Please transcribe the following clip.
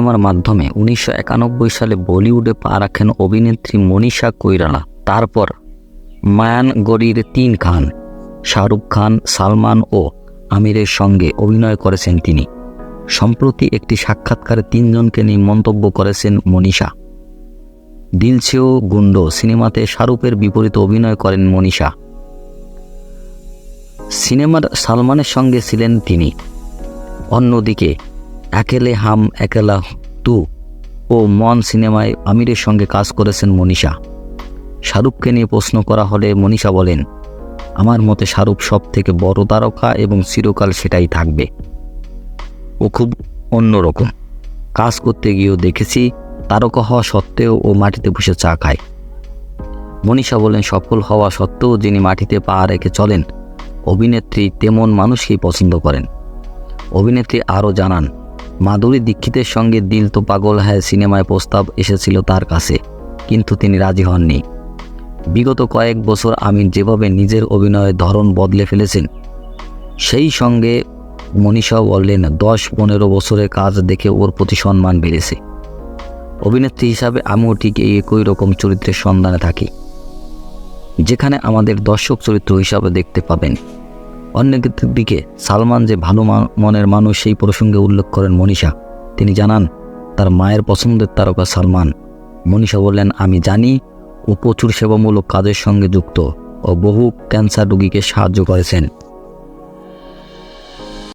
আমার মাধ্যমে 1991 সালে বলিউডে পা রাখেন অভিনেত্রী মনীষা কৈরালা। তারপর মায়ানগরীর 3 খান শাহরুখ খান, সালমান ও আমিরের সঙ্গে অভিনয় করেছেন তিনি। সম্প্রতি একটি সাক্ষাৎকারে 3 জনকে নিয়ে মন্তব্য করেছেন মনীষা। দিল সে গুন্ডো সিনেমাতে শাহরুখের বিপরীতে অভিনয় করেন মনীষা। সিনেমার সালমানের সঙ্গে ছিলেন তিনি। অন্যদিকে একেলে হাম একেলা তু ও মন সিনেমায় আমিরের সঙ্গে কাজ করেছেন মনীষা। শাহরুখকে নিয়ে প্রশ্ন করা হলে মনীষা বলেন, আমার মতে শাহরুখ সব থেকে বড় তারকা এবং চিরকাল সেটাই থাকবে। ও খুব অন্যরকম। কাজ করতে গিয়েও দেখেছি তারকা হওয়া সত্ত্বেও ও মাটিতে বসে চা খায়। মনীষা বলেন, সফল হওয়া সত্ত্বেও যিনি মাটিতে পা রেখে চলেন, অভিনেত্রী তেমন মানুষকেই পছন্দ করেন। অভিনেত্রী আরও জানান, মাধুরী দীক্ষিতের সঙ্গে দিল তো পাগল হ্যায় সিনেমায় প্রস্তাব এসেছিল তার কাছে, কিন্তু তিনি রাজি হননি। বিগত কয়েক বছর আমির যেভাবে নিজের অভিনয়ের ধরন বদলে ফেলেছেন, সেই সঙ্গে মনীষাও বললেন 10-15 বছরের কাজ দেখে ওর প্রতি সম্মান বেড়েছে। অভিনেত্রী হিসাবে আমিও ঠিক একই রকম চরিত্রের সন্ধানে থাকি, যেখানে আমাদের দর্শক চরিত্র হিসাবে দেখতে পাবেন। অন্যদিকে সালমান যে ভালো মনের মানুষ সেই প্রসঙ্গে উল্লেখ করেন মনীষা। তিনি জানান, তার মায়ের পছন্দের তারকা সালমান। মনীষা বললেন, আমি জানি ও প্রচুর সেবামূলক কাজের সঙ্গে যুক্ত ও বহু ক্যান্সার রোগীকে সাহায্য করেছেন।